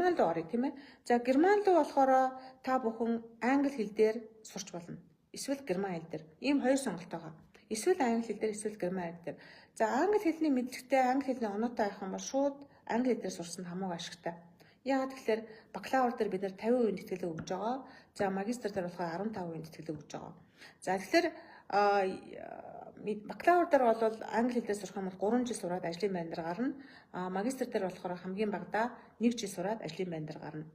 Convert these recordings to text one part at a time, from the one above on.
Герман руу орё тийм ээ. За Герман руу болохоор та бүхэн англи хэл дээр сурч болно. Эсвэл герман хэл дээр. Ийм хоёр сонголт байгаа. Эсвэл англи хэл дээр, эсвэл герман хэл дээр. За англи хэлний мэдлэгтэй, англи хэлний оноотой байх юм бол шууд англи хэл дээр сурсан хамаагүй ашигтай. Яагаад тэгэхээр бакалавр дээр бид нэр 50% тэтгэлэг өгж байгаа. За магистр дээр болохоор 15% тэтгэлэг өгж байгаа. За тэгэхээр бакалавр дээр бол англи хэл дээр сурах юм бол 3 жил сураад ажлын байр дээр гарна. Магистр дээр болохоор хамгийн багадаа 1 жил сураад ажлын байр дээр гарна.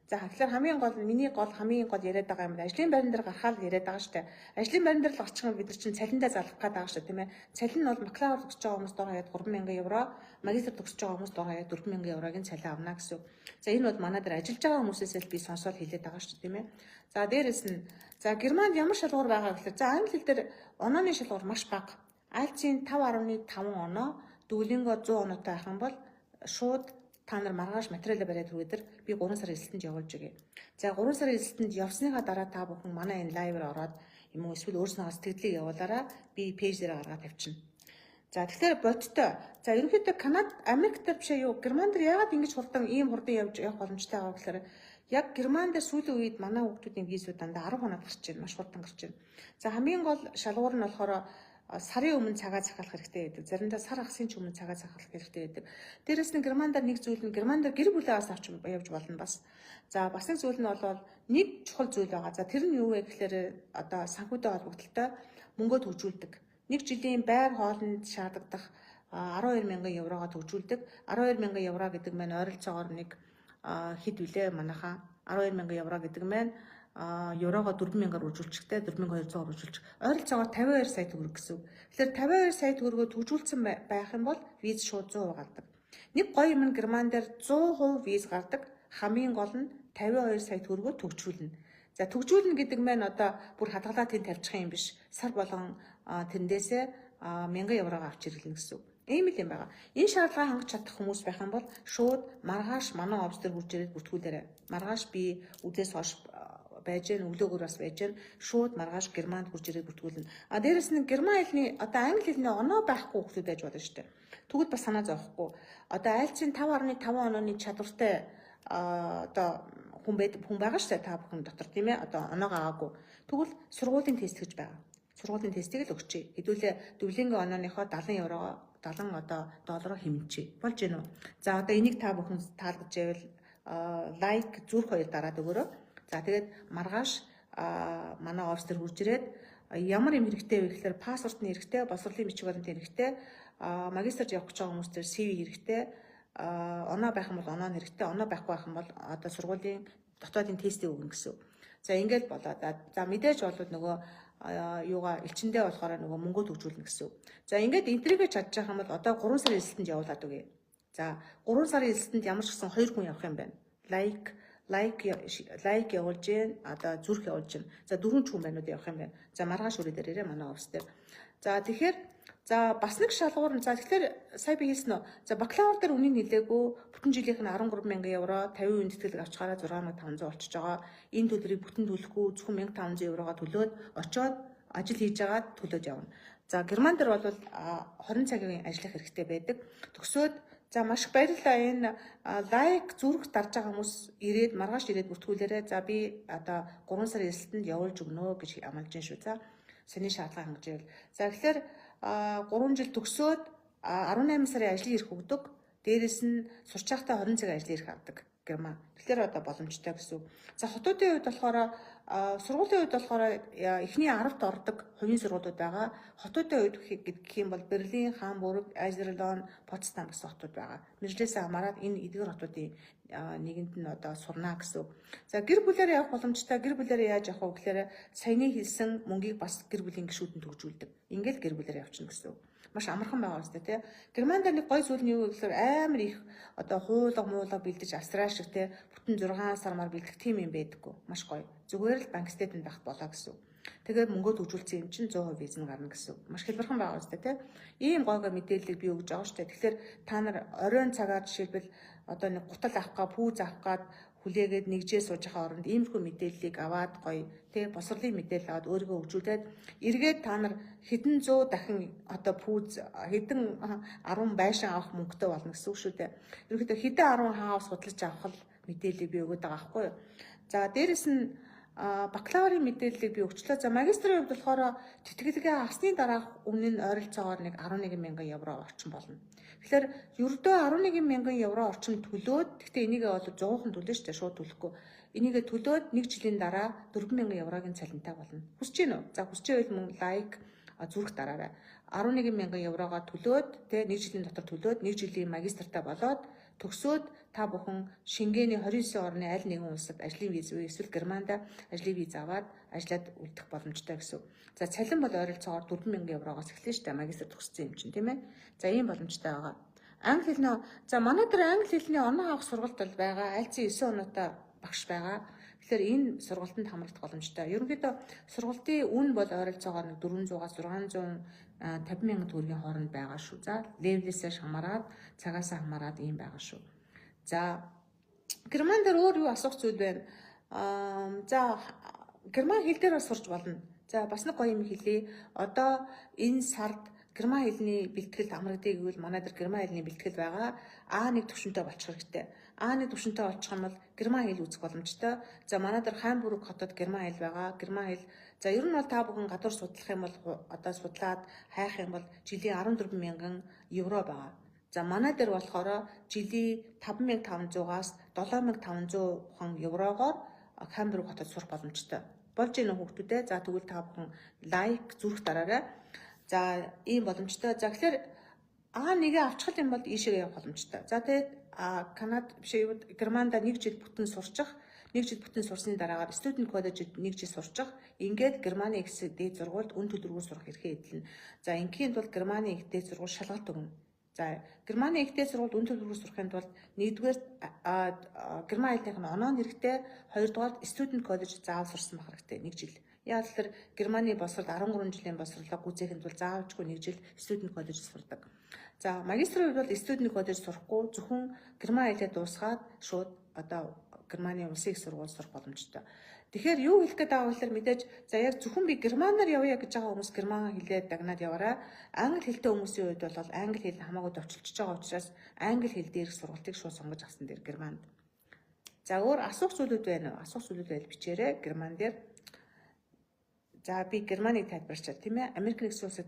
За тэгэхээр хамгийн гол яриад байгаа юм ажлын байран дээр гарахаар яриад байгаа штэ. Ажлын байран дээр л гарчих юм бид нар чинь цалиндаа залах гээд байгаа штэ тийм ээ. Цалин нь бол бакалавр төгсөж байгаа хүмүүс дор хаяад 3000 евро, магистр төгсөж байгаа хүмүүс дор хаяад 4000 еврогийн цалин авна гэсэн. За энэ бол манай дээр ажиллаж байгаа хүмүүсээс л би сонсоод хэлээд байгаа штэ тийм ээ. За дээрэс нь за Германд ямар шалгуур байгаа гэхээр за англи хэл дээр онооны шалгуур маш бага. IELTS-ийн 5.5 оноо, Duolingo 100 оноотой байх юм бол шууд та нар маргааш материалаа бариад түргүүдэр би 3 сарын эсэлтэнд явуулж өгье. За 3 сарын эсэлтэнд явсныхаа дараа та бүхэн манай энэ лайваар ороод юм уу эсвэл өөрснөө сэтгэлдлийг явуулаараа би пэйж дээр гаргаад тавьчихна. За тэгэхээр бодтой. За ерөнхийдөө Канада, Америк дээр биш юу? Герман дээр яагаад ингэж хурдан явж явах боломжтой байгаа гэхээр яг Герман дээр сүүлийн үед манай хүүхдүүдийн визүүд дандаа 10 хоног гарч байна. Маш хурдан гарч байна. За хамгийн гол шалгуур нь болохоор сарын өмнө цагаа захиалах хэрэгтэй байдаг. Заримдаа сар ахсын ч өмнө цагаа захиалах хэрэгтэй байдаг. Дээрээс нь Германдаар нэг зүйл нь Германдаар гэр бүлээ бас авч явж болно бас. За бас нэг зүйл нь бол нэг чухал зүйл байгаа. За тэр нь юу вэ гэхээр одоо санхүүтэй холбогдлолтой мөнгөө төгжүүлдэг. Нэг жилийн байр хоолнд шаардлагадах 12,000 еврогоо төгжүүлдэг. 12,000 евро гэдэг маань ойролцоогоор нэг хэд вүлээ манайхаа 12,000 евро гэдэг маань еврогоо 4,000-аар үржүүлчихтэй 4,200-аар үржүүлчих. Ойролцоогоор 52 сая төгрөг гэсэн. Тэгэхээр 52 сая төгрөгөөр төгжүүлсэн байх юм бол виз шууд 100% гардаг. Нэг гоё юм нь Герман дээр 100% виз гардаг. Хамгийн гол нь 52 сая төгрөгөөр төгжүүлнэ. За төгжүүлнэ гэдэг маань одоо бүр хадгалаад тэнд тавьчих юм биш. Сар болгон тэндээсээ 1000 еврогоо авч ирлэнэ гэсэн. Ийм л юм байгаа. Энэ шаардлагаа хангаж чадах хүмүүс байх юм бол шууд маргааш манай офс дээр хурж ирээд бүртгүүлээрэй. Маргааш би үдээс хойш байж гэн өглөөгөр бас байж гэн шууд маргааш Германд хурж ирээд бүртгүүлнэ. Дээрэс нь герман хэлний одоо англи хэлний оноо байхгүй хүмүүс байж болно шүү дээ. Тэгвэл бас санаа зовхгүй. Одоо IELTS-ийн 5.5 онооны чадвартай одоо хүн байгаа шүү дээ та бүхэн дотор тийм ээ. Одоо оноогоо аваагүй. Тэгвэл сургуулийн тест гэж байгаа. Сургуулийн тестийг л өгчээ. Хэдүүлээ Duolingo онооныхоо 70 евроо 70 одоо доллараар хэмжээ. Болж гэнэ үү? За одоо энийг та бүхэн таалгаж байвал лайк зүрх хоёр дараад өгөөрэй. За тэгээд маргааш манай офс дээр хурж ирээд ямар юм хэрэгтэй вэ гэхээр паспорт нь хэрэгтэй, боловсролын бичиг баримт хэрэгтэй, магистрт явах гэж байгаа хүмүүс дээр CV хэрэгтэй, оноо байх юм бол оноо нь хэрэгтэй, оноо байхгүй байх юм бол одоо сургуулийн дотоодын тестийг өгнө гэсэн. За ингээд болоод за мэдээж болоод нөгөө юугаа элчиндээ болохоор нөгөө мөнгө төгжүүлнэ гэсэн. За ингээд энтрийгээ чадчих юм бол одоо 3 сарын эсэлтэнд явуулаад үгүй. За 3 сарын эсэлтэнд ямар ч гэсэн 2 хүн явах юм байна. Лайк явуулж гин одоо зүрх явуулж гин. За 4 хүн байнууд явах юм байна. За маргааш өрөө дээр ирээ манай офс дээр. За тэгэхээр за бас нэг шалгуур нь за тэгэхээр сая би хэлсэн үү. За бакалавр дээр үнийн нэлээгүй бүтэн жилийнх нь 13,000 евро 50% тэтгэлэг авчихаараа 6,500 болчихж байгаа. Энэ төлбөрийг бүтэн төлөхгүй зөвхөн 1,500 еврогоо төлөөд очоод ажил хийж агаад төлөөд явна. За Герман дээр бол 20 цагийн ажиллах хэрэгтэй байдаг. Төгсөөд за маш их баярлалаа энэ лайк зүрх дарж байгаа хүмүүс ирээд маргааш ирээд бүртгүүлээрэй. За би одоо 3 сарын эсэлтэнд явуулж өгнө гэж амлаж байна шүү. За саний шаардлага хангаж байвал. За тэгэхээр 3 жил төгсөөд 18 сарын ажлын эрх өгдөг. Дээрээс нь сурч байхдаа 20 цагийн ажлын эрх авдаг Герман. Тэгэхээр одоо боломжтой гэсэн. За хотуудын хувьд болохоор сургуулийн хувьд болохоор эхний 10-т ордог хувийн сургуулиуд байгаа. Хотуудын хувьд гэх юм бол Берлин, Хамбург, Айзерлон, Потсдам гэсэн хотууд байгаа. Мэрлээсээ хамаарат энэ эдгээр хотуудын нэгэнд нь одоо сурна гэсэн. За гэр бүлээр явах боломжтой. Гэр бүлээр яаж явах вэ гэхээр саяны хэлсэн мөнгийг бас гэр бүлийн гишүүдэнд төгжүүлдэг. Ингээд гэр бүлээр явчихна гэсэн. Маш амархан байгаа үстэй тий. Германд нэг гой зүйл нь юу гэхээр амар их одоо хуулга муулга бэлдэж австрал шиг тий бүтэн 6 сармаар бэлдэх тим юм байдаггүй. Маш гоё. Зүгээр л банк стейтмент байх болоо гэсэн. Тэгээд мөнгөө төгжүүлсэн юм чинь 100% виз нь гарна гэсэн. Маш хэлбэрхэн байгаа үстэй тий. Ийм гойгоо мэдээллийг би өгж байгаа шүү дээ. Тэгэхээр та нар оройн цагаар жишээлбэл одоо нэг гутал авахгаа, пүүз авахгаад хүлээгээд нэгжээ сууж байгаа оронд иймэрхүү мэдээллийг аваад гоё тий босрлын мэдээлэл аваад өөрийгөө хөгжүүлээд эргээд та нар хэдэн 100 дахин одоо пүүз хэдэн 10 байшин авах мөнгөтэй болно гэсэн үг шүү дээ. Ерөнхийдөө хэдэн 10 хаус судалж авах л мэдээллийг би өгöd байгаа байхгүй юу. За дээрэс нь бакалаврын мэдээллийг би өгчлөө. За магистрийн хувьд болохоор тэтгэлгээ авсны дараах өмнө нь ойролцоогоор нэг 11,000 евро орчим болно. Тэгэхээр ердөө 11,000 евро орчим төлөөд, гэхдээ энийгээ бол 100хан төлнө шүү дээ, шууд төлөхгүй. Энийгээ төлөөд 1 жилийн дараа 4,000 еврогийн цалинтай болно. Хүсэж гин үү? За хүсэж байвал мөн лайк зүрх дараарай. 11,000 еврогоо төлөөд, тэ 1 жилийн дотор төлөөд 1 жилийн магистртай болоод төгсөөд та бүхэн Шенгений 29 орны аль нэгэн улсад ажлын виз үе эсвэл Германд ажлын виз аваад ажиллаад үлдэх боломжтой гэсэн. За цалин бол ойролцоогоор 4,000 еврогоос эхэлнэ шүү дээ магистр төгссөн юм чинь тийм ээ. За ийм боломжтой байгаа. Англи хэл за манай дээр англи хэлний оноо авах сургалт бол байгаа. Айлцсан 9 оноотой багш байгаа. Тэгэхээр энэ сургалтанд хамрагдах боломжтой. Ерөнхийдөө сургалтын үн бол ойролцоогоор 400-аас 650,000 төгрөгийн хооронд байгаа шүү. За левелээсээ хамаарат, цагаасаа хамаарат ийм байгаа шүү. За герман дээр өөр юу асуух зүйл байна? За герман хэл дээр бас сурч болно. За бас нэг гоё юм хэлье. Одоо энэ сард герман хэлний бэлтгэл амрагдъя гэвэл манай дээр герман хэлний бэлтгэл байгаа. А1 төвшөнтэй болчих хэрэгтэй. А1 төвшөнтэй болчих юм бол герман хэл үзэх боломжтой. За манай дээр Хамбург хотод герман хэл байгаа. Герман хэл за ер нь бол та бүхэн гадуур судлах юм бол одоо судлаад хайх юм бол жилийн 14,000 евро байгаа. За манай дээр болохоор жилийн 5,500-аас 7,500 еврогоор Хамбург хотод сурах боломжтой. Болж гэнэ хүүхдүүдээ. За тэгвэл та бүхэн лайк зүрх дараарай. За ийм боломжтой. За тэгэхээр А1-гээ авчихл юм бол ийшээ явах боломжтой. За тэгээд Канада биш Германда 1 жил бүтэн сурчих. 1 жил бүтэн сурсны дараагаар студент коллежид 1 жил сурчих. Ингээд Германы их дээд сургуульд үн төлбөрөөр сурах эрхээ эдэлнэ. За ингийн тулд Германы их дээд сургууль шалгалт өгнө. За Германы их дээд сургуульд үн төлбөрөөр сурахын тулд нэгдүгээр Герман хэлнийх нь оноо хэрэгтэй, хоёрдугаар студент коллеж заавал сурсан байх хэрэгтэй 1 жил. Яг л Германы боловсрол 13 жилийн боловсролоо гүйцээхэд бол заавалжгүй 1 жил студент коллеж сурдаг. За магистрийн хувьд бол студент коллеж сурахгүй зөвхөн герман хэлээ дуусгаад шууд одоо Германы улсын их сургууль сурах боломжтой. Тэгэхээр юу хэлэх гээд байгаа вэ гэхээр мэдээж за яг зөвхөн би германаар явъя гэж байгаа хүмүүс герман хэлээр дагнаад яваарай. Англи хэлтэй хүмүүсийн хувьд бол англи хэл хамаагүй товчлж байгаа учраас англи хэл дээрх сургалтыг шууд сонгож авсан дээр Германд. За өөр асуух зүйлүүд байна уу? Асуух зүйлүүд байл бичээрэй герман дээр. За би Германыг тайлбарчаа тийм ээ. Америк нэгдсэн улсад